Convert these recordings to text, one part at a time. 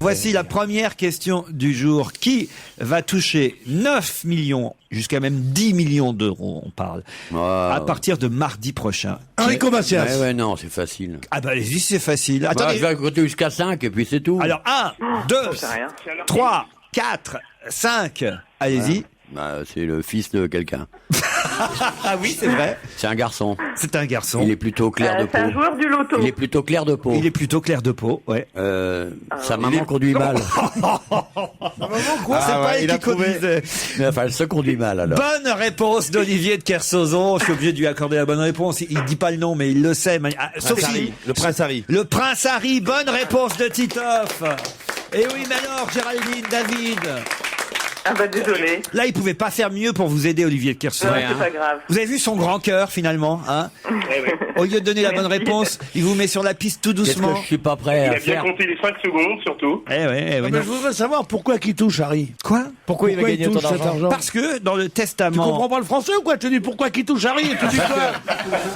Voici la première question du jour. Qui va toucher 9 millions, jusqu'à même 10 millions d'euros, on parle, à partir de mardi prochain? Enrico Macias. Ouais, non, c'est facile. Ah bah allez-y, c'est facile. Attendez. Je vais compter jusqu'à 5 et puis c'est tout. Alors 1, 2, 3, 4, 5. Allez-y. C'est le fils de quelqu'un. Ah oui, c'est vrai. C'est un garçon. C'est un garçon. Il est plutôt clair de peau. C'est un joueur du loto. Il est plutôt clair de peau. Il est plutôt clair de peau, ouais. Sa maman conduit mal. C'est pas elle qui conduisait. Mais enfin, elle se conduit mal alors. Bonne réponse d'Olivier de Kersauzon. Je suis obligé de lui accorder la bonne réponse. Il dit pas le nom, mais il le sait. Sauf si... Le prince Harry. Le prince Harry. Bonne réponse de Titoff. Et oui, mais alors, Géraldine, David. Ah bah désolé. Là, il pouvait pas faire mieux pour vous aider, Olivier de Kersauzon. Ouais, c'est pas grave. Vous avez vu son grand cœur, finalement, hein? Au lieu de donner la bonne réponse, il vous met sur la piste tout Qu'est-ce doucement. que je suis pas prêt Il à a bien faire? compté les 5 secondes, surtout. Mais Je voudrais savoir pourquoi qui touche Harry. Quoi? Pourquoi il va gagner touche autant cet d'argent? argent? Parce que dans le Tu testament... comprends pas le français ou quoi? Tu dis pourquoi qui touche Harry et tu dis quoi?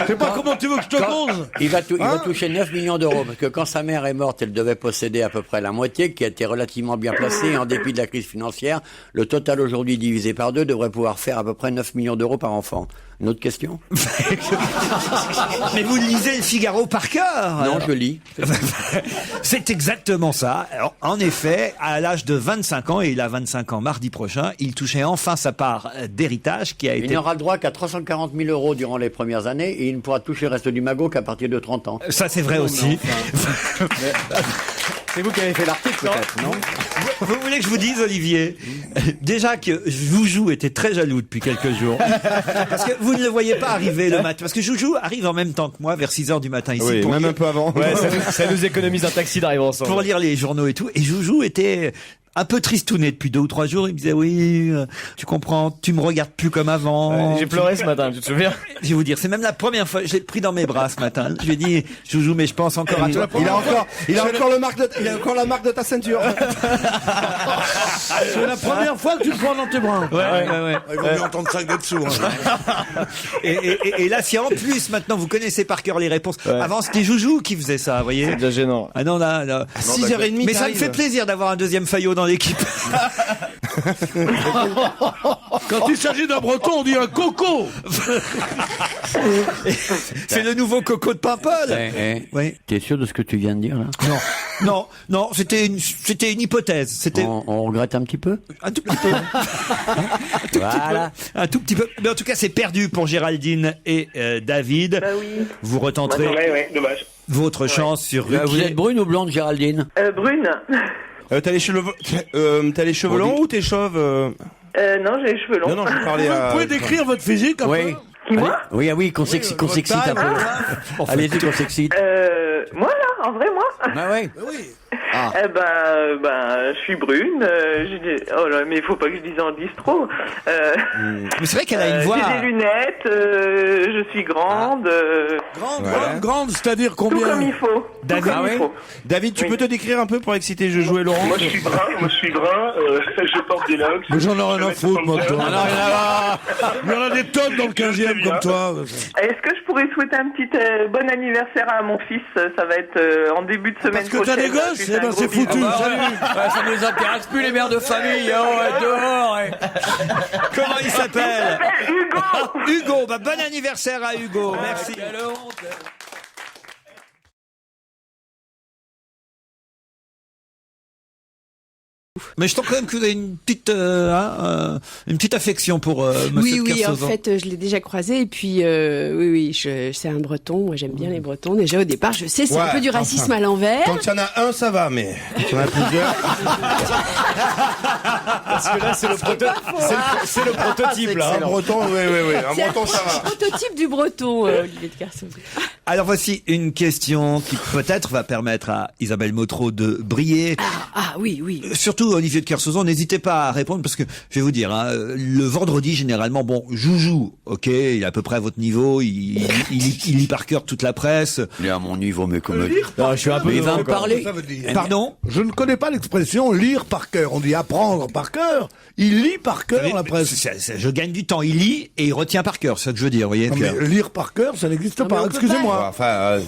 Je sais pas comment tu veux que je te pose. Il va toucher 9 millions d'euros, parce que quand sa mère est morte, elle devait posséder à peu près la moitié, qui a été relativement bien placée, et en dépit de la crise financière, le total aujourd'hui divisé par 2 devrait pouvoir faire à peu près 9 millions d'euros par enfant. Une autre question? Mais vous lisez le Figaro par cœur. Non, je lis. C'est exactement ça. Alors, en effet, à l'âge de 25 ans, et il a 25 ans mardi prochain, il touchait enfin sa part d'héritage qui a Il été... n'aura le droit qu'à 340 000 euros durant les premières années, et il ne pourra toucher le reste du magot qu'à partir de 30 ans. Ça, c'est vrai aussi. C'est vous qui avez fait l'article, peut-être, non? Vous voulez que je vous dise, Olivier, déjà que Joujou était très jaloux depuis quelques jours. Parce que vous ne le voyez pas arriver le matin. Parce que Joujou arrive en même temps que moi, vers 6 heures du matin ici. Oui, pour même lire- un peu avant. Ouais, ça nous économise un taxi d'arriver ensemble. pour lire les journaux et tout. Et Joujou était un peu tristouné depuis 2 ou 3 jours. Il me disait, oui, tu comprends, tu me regardes plus comme avant. J'ai pleuré ce matin, tu te souviens? Je vais vous dire, c'est même la première fois, je l'ai pris dans mes bras ce matin. Je lui ai dit, Joujou, mais je pense encore à toi. Il a encore la marque de ta ceinture. C'est la première fois que tu le prends dans tes bras. Ouais. Il vaut mieux entendre ça que d'être sourd. Et là, si en plus, maintenant, vous connaissez par cœur les réponses. Avant, c'était Joujou qui faisait ça, vous voyez. C'est déjà gênant. Ah non, là. 6h30. Mais ça me fait plaisir d'avoir un deuxième Fayot dans l'équipe. Quand il s'agit d'un breton, on dit un coco. C'est le nouveau Coco de Paimpol. Oui. T'es sûr de ce que tu viens de dire, là? Non, c'était une hypothèse. C'était On regrette un petit peu? un tout petit peu. Voilà. Un tout petit peu. Mais en tout cas, c'est perdu pour Géraldine et David. Bah oui. Vous retenterez Ouais, dommage. votre chance sur Vous Ruquier. êtes brune ou blonde, Géraldine? Brune. T'as les cheveux longs ou t'es chauve Non, j'ai les cheveux longs. Non, je parlais à... Vous pouvez décrire votre physique un Oui. peu? Qui, moi? Oui, qu'on s'excite un peu. Allez-y, qu'on s'excite. Moi, là, en vrai, moi? Ah ouais. Eh ben, je suis brune. Oh là, mais il faut pas que je dise en dise trop. Mais c'est vrai qu'elle a une voix. J'ai des lunettes. Je suis grande. Grande, c'est-à-dire Tout combien? comme il faut. David, Tout comme il faut. David, tu peux te décrire un peu pour exciter Joujou et Laurent? Moi, je suis brun, je porte des locks. Mais j'en ai rien à foutre, moi, de toi. Alors, il y en a- Il y en a des tonnes dans le 15e comme toi. Est-ce que je pourrais souhaiter un petit bon anniversaire à mon fils? Ça va être en début de semaine Parce que t'as prochaine. des gosses, Je lui fais eh ben, un c'est gros bisou. foutu. Salut. Ouais, ça ne nous intéresse plus, les mères de famille. Oh, ouais, dehors. Ouais. comment il s'appelle? Hugo. Hugo. Bah, bon anniversaire à Hugo. Merci. Quelle honte. Mais je sens quand même que vous avez une petite affection pour Monsieur Oui, en Kersauzon. fait, je l'ai déjà croisé et puis oui, c'est un Breton. Moi, j'aime bien les Bretons. Déjà au départ, je sais, c'est un Ouais, peu du racisme à l'envers. Quand il y en a un, ça va, mais quand il y en a plusieurs... Parce que là, c'est le prototype, là. Un breton, oui. Un C'est breton, ça va. prototype du Breton, Olivier de Kersauzon. Alors voici une question qui peut-être va permettre à Isabelle Motro de briller. Ah oui. Surtout Olivier de Kersauzon, n'hésitez pas à répondre parce que je vais vous dire, hein, le vendredi généralement, bon, Joujou, ok, il est à peu près à votre niveau, il lit par cœur toute la presse. Il est à mon niveau, mais comme... Non, je suis un peu Mais il va me encore. parler. Ça veut dire. Pardon? Je ne connais pas l'expression lire par cœur. On dit apprendre par cœur. Il lit par cœur la presse. Je gagne du temps, il lit et il retient par cœur, c'est ça que je veux dire, vous voyez. Non, Pierre. mais lire par cœur, ça n'existe Non, mais pas. on peut Excusez-moi.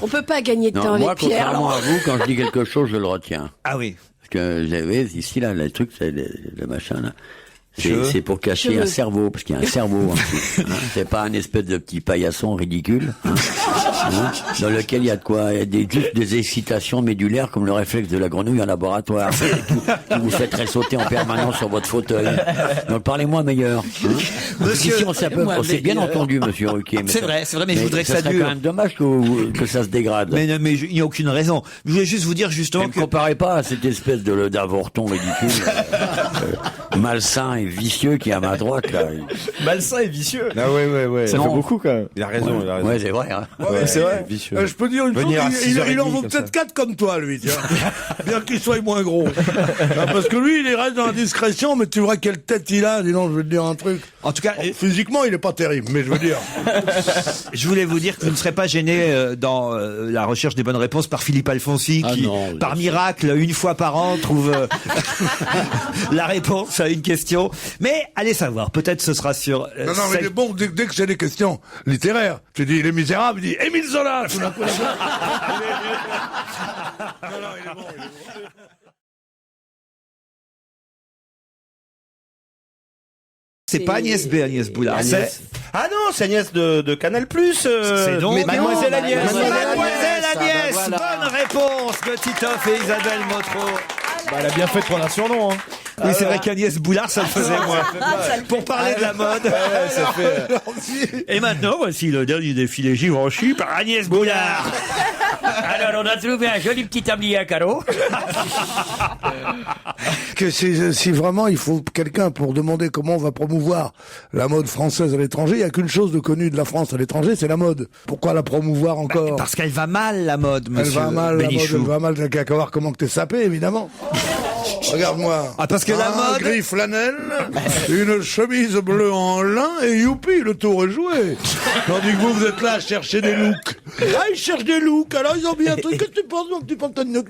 On peut pas gagner de temps Non, moi, avec Pierre. contrairement alors. à vous, quand je dis quelque chose, je le retiens. Ah oui. Parce que j'avais ici, là, le truc, c'est le machin, là. C'est pour cacher un cerveau, parce qu'il y a un cerveau en dessous, hein. C'est pas un espèce de petit paillasson ridicule, hein, dans lequel il y a de quoi, juste des excitations médulaires comme le réflexe de la grenouille en laboratoire, qui vous fait tressauter en permanence sur votre fauteuil. Donc parlez-moi meilleur. Hein. Monsieur, ici, on s'est bien entendu, monsieur Ruquier. C'est vrai, mais je voudrais que ça serait dure. quand même dommage que ça se dégrade. Mais il n'y a aucune raison. Je voulais juste vous dire justement Ne me comparez pas à cette espèce d'avorton ridicule, malsain et vicieux qui est à ma droite, là. Malsain et vicieux. Ah ouais. Ça Non. fait beaucoup, quand même. Il a raison, il a raison. Ouais, c'est vrai, hein. Ouais, c'est vrai. Vicieux. Je peux dire une chose, Venir à il 6h30 en vaut comme peut-être ça. 4 comme toi, lui, tiens. Bien qu'il soit moins gros. Ah, parce que lui, il reste dans la discrétion, mais tu vois quelle tête il a, dis donc, je vais te dire un truc. En tout cas, Physiquement, il est pas terrible, mais je veux dire. je voulais vous dire que vous ne serez pas gêné dans la recherche des bonnes réponses par Philippe Alfonsi, qui, non, par miracle, une fois par an, trouve la réponse à une question. Mais allez savoir, peut-être ce sera sur... Non, mais il est bon, dès que j'ai des questions littéraires, tu dis, il est misérable, il dit, Émile Zola! Tout d'un coup, non, il est bon, il est bon. C'est pas Agnès B, Agnès Boulard. Ah non, c'est Agnès de Canal+. C'est donc mais Mademoiselle Agnès. Mademoiselle Ah, bah Agnès. voilà. Bonne réponse de Titoff et Isabelle Motro. Bah, elle a bien fait de prendre un surnom, hein. Oui, c'est vrai qu'Agnès Boulard, ça le faisait moi. Pour parler de la mode. Ça fait... Et maintenant, voici le dernier défilé Givenchy par Agnès Boulard. Alors, on a trouvé un joli petit tablier à carreaux. Que si vraiment il faut quelqu'un pour demander comment on va promouvoir la mode française à l'étranger, il n'y a qu'une chose de connue de la France à l'étranger, c'est la mode. Pourquoi la promouvoir encore? Parce qu'elle va mal, la mode, Elle monsieur va mal, la mode, Bénichou. elle va mal, t'as qu'à voir comment que t'es sapé, évidemment. Regarde-moi. Ah, parce que la Un mode- gris flanelle, une chemise bleue en lin, et youpi, le tour est joué. Tandis que vous êtes là à chercher des looks. Ah, ils cherchent des looks, alors ils ont bien un truc. Qu'est-ce que tu penses, mon petit pantalon?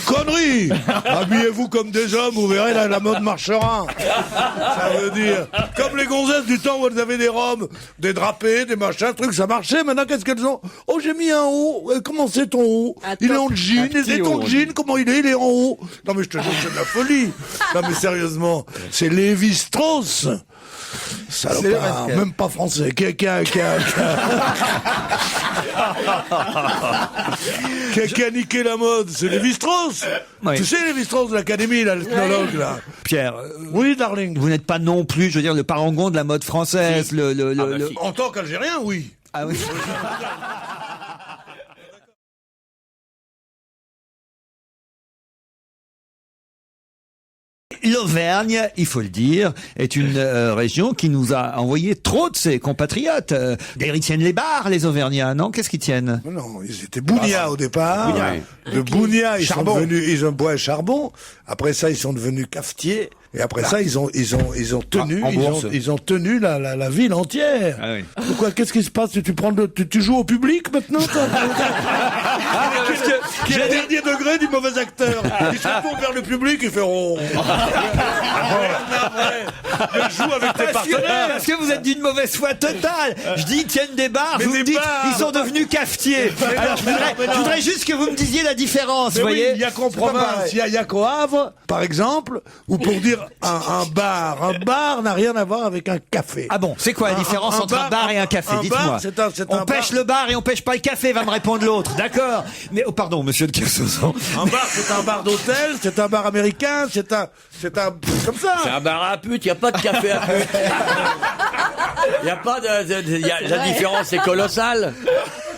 Connerie! Habillez-vous comme des hommes, vous verrez, là, la mode marchera. Ça veut dire, comme les gonzesses du temps où elles avaient des robes, des drapés, des machins, trucs, ça marchait. Maintenant, qu'est-ce qu'elles ont? Oh, j'ai mis un haut. Comment c'est ton haut? Il est en jean. Et ton jean, comment il est? Il est en haut. Non, mais je te jure, c'est de la folie. Non, mais sérieusement, c'est Lévi-Strauss. Salopard, même pas français. Qui a niqué la mode? C'est Lévi-Strauss. Oui. Tu sais, Lévi-Strauss de l'Académie, là, l'ethnologue, là. Pierre, Oui, darling. vous n'êtes pas non plus, je veux dire, le parangon de la mode française. En tant qu'Algérien, oui. Ah oui. L'Auvergne, il faut le dire, est une région qui nous a envoyé trop de ses compatriotes. D'ailleurs, ils tiennent les bars, les Auvergnats, non? Qu'est-ce qu'ils tiennent? Non, ils étaient Bounia au départ. Bounia. De Bounia, ils Charbon. sont devenus, ils ont bois et charbon. Après ça, ils sont devenus cafetiers. Et après ça, ils ont tenu, en bourse. ils ont tenu la ville entière. Ah oui. Pourquoi? Qu'est-ce qui se passe? Tu joues au public maintenant, toi? J'ai le dernier degré du mauvais acteur. Ils se tournent vers le public, ils feront. Je joue avec tes partenaires. Parce que vous êtes d'une mauvaise foi totale. Je dis, ils tiennent des bars, Mais vous des me dites, bars. ils sont devenus cafetiers. Alors, je voudrais juste que vous me disiez la différence, Mais vous oui, voyez? il y a qu'en province, il y a qu'au Havre, par exemple, ou pour dire un bar. Un bar n'a rien à voir avec un café. Ah bon, c'est quoi la différence un entre un bar- bar et un café? un Dites-moi. bar, c'est un On pêche bar. le bar et on pêche pas le café, va me répondre l'autre. D'accord. Mais, oh, pardon, monsieur de Kersauzon. Un bar, c'est un bar d'hôtel, c'est un bar américain, c'est un, comme ça. C'est un bar à pute, il n'y a pas de café à pute. Il y a pas la différence est colossale.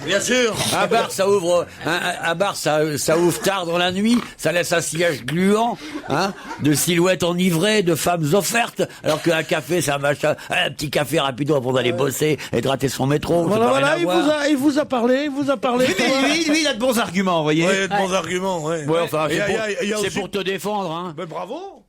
Bien sûr. Un bar, ça ouvre, un bar, ça ouvre tard dans la nuit, ça laisse un sillage gluant, hein, de silhouettes enivrées, de femmes offertes, alors qu'un café, c'est un machin, un petit café rapido pour aller bosser et de rater son métro. ça n'a rien à voir. il vous a parlé. Lui, il a de bons arguments, vous voyez. Ouais, il y a de bons arguments, ouais. Ouais, enfin, Et il y a c'est aussi- pour te défendre, hein. Mais bravo.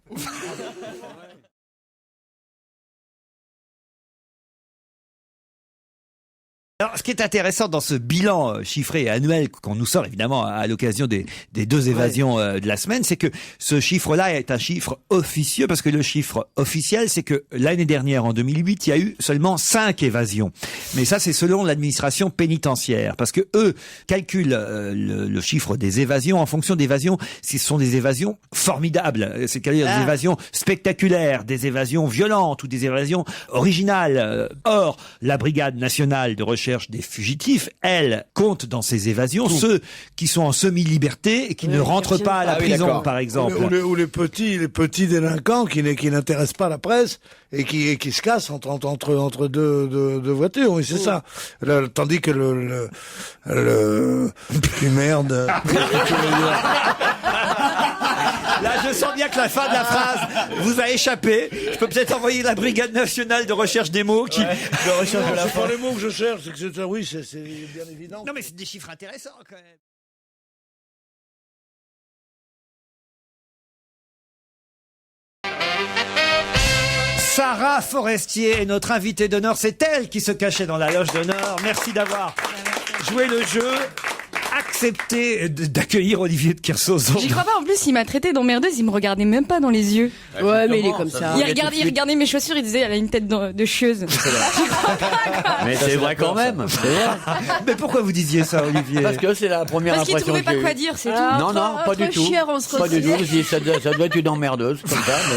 Alors, ce qui est intéressant dans ce bilan chiffré annuel qu'on nous sort évidemment à l'occasion des deux évasions de la semaine, c'est que ce chiffre-là est un chiffre officieux, parce que le chiffre officiel, c'est que l'année dernière, en 2008, il y a eu seulement 5 évasions. Mais ça, c'est selon l'administration pénitentiaire, parce que eux calculent le chiffre des évasions en fonction d'évasions. Ce sont des évasions formidables, c'est-à-dire des évasions spectaculaires, des évasions violentes ou des évasions originales. Or, la Brigade nationale de recherche des fugitifs, elle, compte dans ces évasions ceux qui sont en semi-liberté et qui ne rentrent pas à la prison, par exemple. Ou les petits délinquants qui n'intéressent pas la presse et qui se cassent entre deux voitures. Oui, c'est ça. Tandis que merde. Là, je sens bien que la fin de la phrase vous a échappé. Je peux peut-être envoyer la Brigade nationale de recherche des mots qui... De recherche de la fin. C'est pas les mots que je cherche, c'est que oui, c'est bien évident. Non, mais c'est des chiffres intéressants, quand même. Sarah Forestier est notre invitée d'honneur. C'est elle qui se cachait dans la loge d'honneur. Merci d'avoir joué le jeu. Accepter d'accueillir Olivier de Kersauzon. J'y crois pas, en plus il m'a traité d'emmerdeuse, il me regardait même pas dans les yeux. Ouais, mais il est comme ça. Il regardait mes chaussures, il disait elle a une tête de chieuse. Mais c'est vrai quand même. C'est vrai. Mais pourquoi vous disiez ça, Olivier? Parce que c'est la première Parce qu'il impression trouvait que j'ai pas quoi eue. dire, c'est tout. Non, pas du tout. Chieur, on se Pas du retrouve. tout. Je dis, ça doit être une emmerdeuse, comme ça. Mais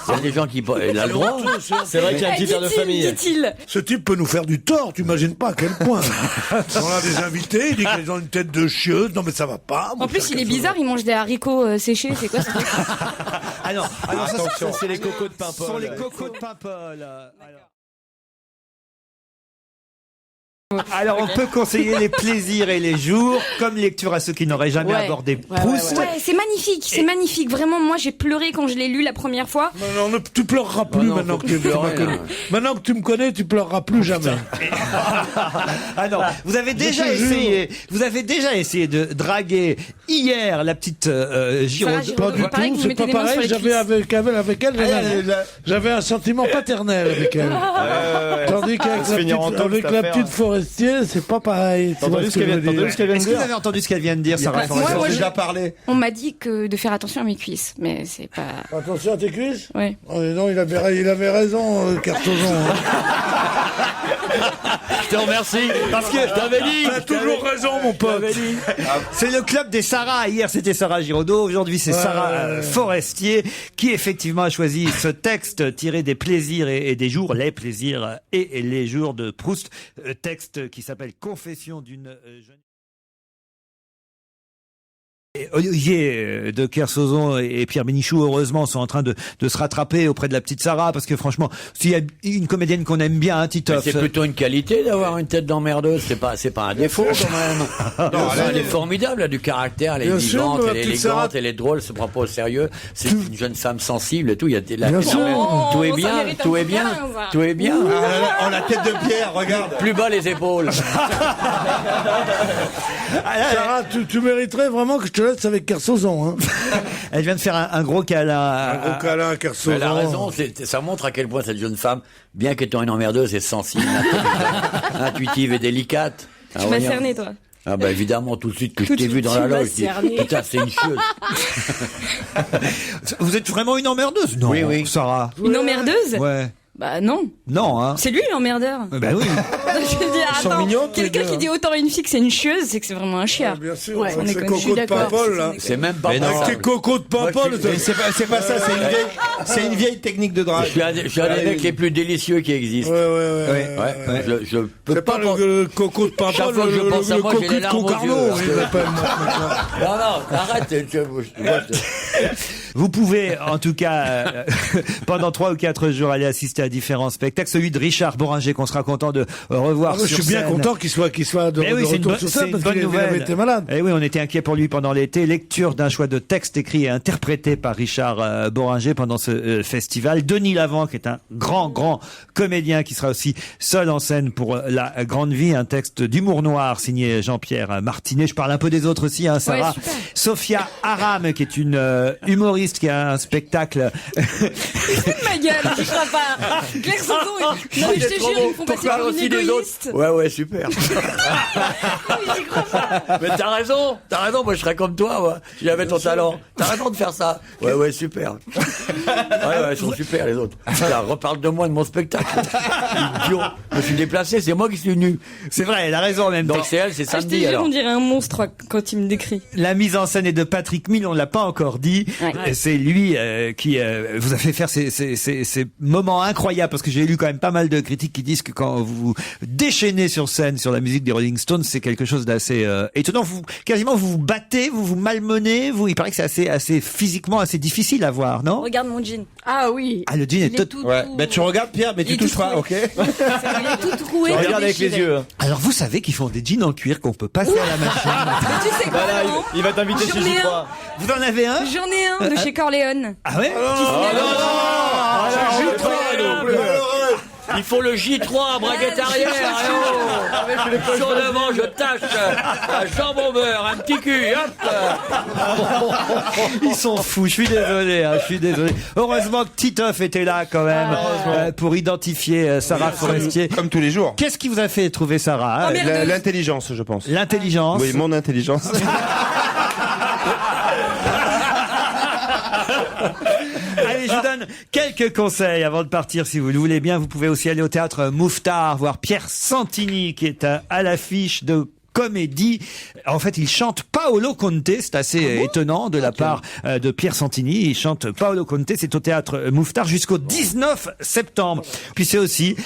il y a des gens qui... Elle a le droit. C'est vrai qu'il y a un petit père de famille. Dit-il. Ce type peut nous faire du tort, tu imagines pas à quel point. On a des invités, il dit qu'ils ont une tête de chieuse. Non mais ça va pas. En plus il est bizarre, il mange des haricots séchés, c'est quoi ce truc? Ah non, Attention, c'est les cocos de Paimpol. Ce sont les cocos de Paimpol. Alors, on peut conseiller les plaisirs et les jours comme lecture à ceux qui n'auraient jamais abordé Proust. Ouais, c'est magnifique, vraiment. Moi j'ai pleuré quand je l'ai lu la première fois. Non, tu pleureras plus maintenant que tu m'as connu. Maintenant que tu me connais, tu pleureras plus jamais. Ah non, vous avez déjà essayé de draguer hier la petite Giraudot. Pas du tout, c'est pas pareil. J'avais avec elle, j'avais un sentiment paternel avec elle. Tandis qu'avec la petite Forestier, c'est pas pareil. T'as entendu ce qu'elle vient de dire? Est-ce que vous avez entendu ce qu'elle vient de dire, Sarah Forestier? Moi, déjà parlé. On m'a dit que de faire attention à mes cuisses, mais c'est pas... Attention à tes cuisses? Ouais. Oh, non, il avait raison, Kersauzon. Je te remercie. Parce que je t'avais dit. T'as toujours raison, mon pote. C'est le club des Sarah. Hier, c'était Sarah Giraudot. Aujourd'hui, c'est Sarah Forestier qui, effectivement, a choisi ce texte tiré des plaisirs et des jours, les plaisirs et les jours de Proust. Texte qui s'appelle Confession d'une jeune... Olivier de Kersauzon et Pierre Bénichou, heureusement, sont en train de se rattraper auprès de la petite Sarah, parce que franchement, s'il y a une comédienne qu'on aime bien, Titoff. C'est plutôt une qualité d'avoir une tête d'emmerdeuse, c'est pas un défaut quand même. Non, elle est formidable, elle a du caractère, elle est vivante, elle est élégante, elle est drôle, elle se prend pas au sérieux. C'est une jeune femme sensible et tout. Il y a tout est bien. Oh, la tête de Pierre, regarde. Plus bas les épaules. Sarah, tu mériterais vraiment que je te laisse avec Kersauzon. Hein. Elle vient de faire un gros câlin. Un gros câlin à Kersauzon. Elle a raison, ça montre à quel point cette jeune femme, bien qu'étant une emmerdeuse, est sensible, intuitive et délicate. Tu m'as cerné, toi. Ah bah évidemment, tout de suite que je t'ai vu dans la loge, je dis, putain, c'est une chieuse. Vous êtes vraiment une emmerdeuse? Non, oui. Sarah. Une emmerdeuse? Ouais. Bah non. Non, hein. C'est lui l'emmerdeur. Bah oui. Je veux dire, attends, quelqu'un qui dit autant une fille que c'est une chieuse, c'est que c'est vraiment un chien. Bien sûr, Ouais, avec ses cocos de Paimpol, là. C'est même pas Avec tes cocos de Paimpol. C'est pas ça, c'est une vieille technique de drague. Je suis un des mecs les plus délicieux qui existent. Ouais. Je peux C'est pas le coco de Paimpol, le cocu de Concarneau. Non, arrête. Vous pouvez, en tout cas, pendant 3 ou 4 jours, aller assister à différents spectacles. Celui de Richard Boringer, qu'on sera content de revoir sur scène. Je suis bien content qu'il soit de retour sur scène, parce qu'il avait été malade. Eh oui, on était inquiets pour lui pendant l'été. Lecture d'un choix de texte écrit et interprété par Richard Boringer pendant ce festival. Denis Lavant, qui est un grand comédien, qui sera aussi seul en scène pour La Grande Vie, un texte d'humour noir signé Jean-Pierre Martinet. Je parle un peu des autres aussi, hein, Sarah. Ouais, super. Sophia Aram, qui est une humoriste humoriste qui a un spectacle. Ma gueule, je crois pas. Claire Sanson, non mais je te jure, ils me font passer pour une égoïste. Ouais, super. J'y crois pas. Mais t'as raison, moi je serais comme toi, moi, si j'avais ton talent. T'as raison de faire ça. Ouais, super. Ouais, ils sont super les autres. Là, reparle de moi, de mon spectacle. Idiot. Je me suis déplacé, c'est moi qui suis venu. C'est vrai, elle a raison en même temps. Donc c'est elle, c'est Je te samedi jure, alors. on dirait un monstre quand il me décrit. La mise en scène est de Patrick Mille, on l'a pas encore dit. Ouais. C'est lui qui vous a fait faire ces moments incroyables, parce que j'ai lu quand même pas mal de critiques qui disent que quand vous vous déchaînez sur scène sur la musique des Rolling Stones, c'est quelque chose d'assez étonnant. Vous vous battez, vous vous malmenez, il paraît que c'est assez physiquement assez difficile à voir, non? Regarde mon jean. Ah oui. Ah, le jean est tout. Ouais. Ben, tu regardes, Pierre, mais tu Il est touches tout pas, troué. ok? Il est tout troué. Regarde avec les yeux. Alors vous savez qu'ils font des jeans en cuir qu'on peut passer à la machine. Mais tu sais quoi, Voilà, non il va t'inviter chez J'en ai J3. Vous en avez un? J'en ai un de chez Corleone. Ah ouais? Il faut le J3 à braguette arrière. Sur devant, je tâche. Un jambon beurre, un petit cul, hop. Ils sont fous, je suis désolé. Heureusement que Titoff était là quand même pour identifier Sarah Forestier. Comme tous les jours. Qu'est-ce qui vous a fait trouver Sarah? Oh, merde. L'intelligence, je pense. L'intelligence. Oui, mon intelligence. Allez, je vous donne quelques conseils avant de partir, si vous le voulez bien. Vous pouvez aussi aller au théâtre Mouffetard, voir Pierre Santini, qui est à l'affiche de comédie. En fait, il chante Paolo Conte, c'est assez étonnant de la part de Pierre Santini. Il chante Paolo Conte, c'est au théâtre Mouffetard jusqu'au 19 septembre. Puis c'est aussi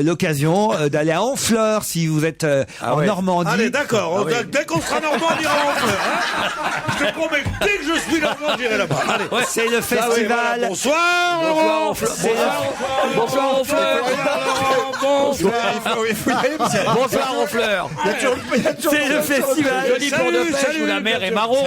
l'occasion d'aller à Honfleur si vous êtes en Normandie. Allez, d'accord. Dès qu'on sera normand, on ira en fleurs. Hein, je te promets, dès que je suis normand, j'irai là-bas. Allez. C'est le festival. Voilà. Bonsoir, Laurent. Bonsoir, Honfleur. Il faut y aller, parce que- Bonsoir, Honfleur. C'est le festival. Joli port de pêche où la mer est marron.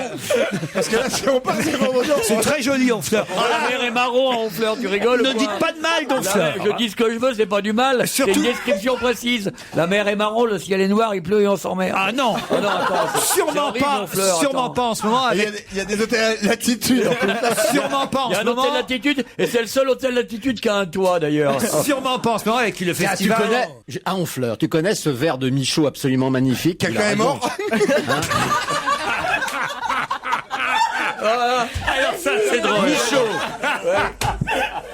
Parce que là, si on passe, c'est vraiment genre. C'est très joli, Honfleur. La mer est marron à Honfleur, tu rigoles ou Ne quoi? dites pas de mal d'Honfleur. Je dis ce que je veux, c'est pas du mal. C'est Surtout- une description précise. La mer est marron, le ciel est noir, il pleut et on s'emmerde. Ah non. Oh non, attends, c'est Sûrement horrible, pas, Honfleur, sûrement attends. pas en ce moment. Il y a Avec... des- il y a des hôtels latitudes. Sûrement pas en Il y a ce un moment. hôtel latitude, et c'est le seul hôtel latitude qui a un toit d'ailleurs. Sûrement pas en ce moment avec le Tu festival. connais, à Honfleur, tu connais ce verre de Michaud absolument magnifique? Quelqu'un Il a est raison. mort? Alors ça, c'est drôle.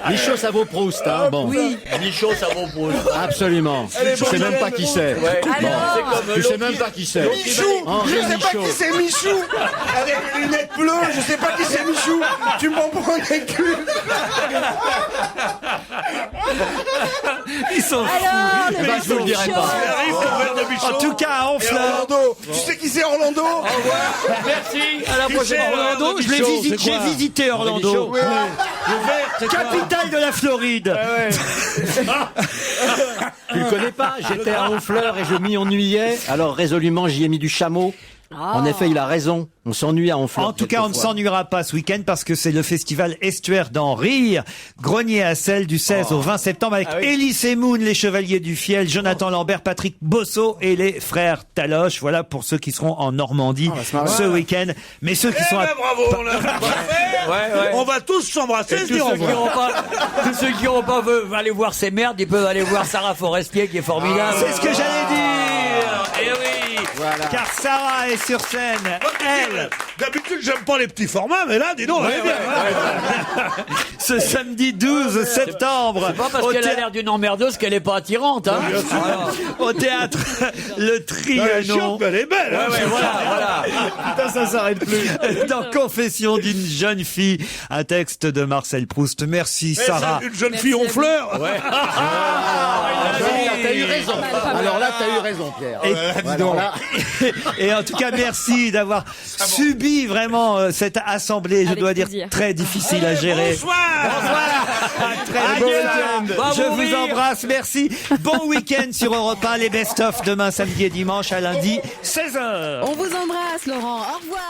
Michaud, ça vaut Proust, hein? Bon. Oui. Michaud, ça vaut pour. Absolument. Tu sais même pas qui c'est. Ouais. Alors C'est comme Tu sais l'autre même qui- pas qui c'est. Michou! Henri Je sais pas Michaud. qui c'est Michou! Avec les lunettes bleues, je sais pas qui c'est Michou! Tu m'en prends les culs! Ils sont fous. Alors, Eh ben, je vous le dirai pas. Arrive ton verre de bichon. En tout cas, à Et Honfleur. Orlando! Tu sais qui c'est Orlando? Merci, à la prochaine. c'est, Orlando, Michaud, c'est j'ai quoi visité Orlando. Capitale de la Floride. Tu le connais pas? J'étais à Honfleur et je m'y ennuyais. Alors résolument, j'y ai mis du chameau. En effet, il a raison. On s'ennuie à Honfleur. En tout cas, on ne s'ennuiera pas ce week-end parce que c'est le festival Estuaire d'en Rire. Grenier à Sel du 16 au 20 septembre avec Elie Semoun, les Chevaliers du Fiel, Jonathan Lambert, Patrick Bosso et les frères Taloche. Voilà pour ceux qui seront en Normandie ce week-end. Mais ceux qui sont à... Bravo, on l'a fait. Ouais. On va tous s'embrasser, Et se tous dire au ceux qui revoir. n'auront pas, tous ceux qui n'auront pas veulent aller voir ces merdes, ils peuvent aller voir Sarah Forestier qui est formidable. C'est ce que j'allais dire. Eh oui. Car Sarah est sur scène. Elle, D'habitude, j'aime pas les petits formats, mais là, dis donc, elle est bien. ce samedi 12 septembre. C'est pas parce au qu'elle a thé- l'air d'une emmerdeuse qu'elle est pas attirante, hein. Au théâtre Le Elle est Trianon. chiante, mais elle est belle. hein. Voilà. Putain, ça s'arrête plus. Dans Confession d'une jeune fille, un texte de Marcel Proust. Merci Mais Sarah. c'est une jeune fille en fleurs. T'as eu raison. Alors là, t'as eu raison, Pierre. Alors là, Et en tout cas, merci d'avoir subi vraiment cette assemblée, je Avec dois dire, plaisir. très difficile à gérer. Bonsoir. Très bon week-end. Va Je mourir. vous embrasse, merci. Bon week-end sur Europe 1, les best-of demain, samedi et dimanche à lundi, 16h. On vous embrasse, Laurent. Au revoir.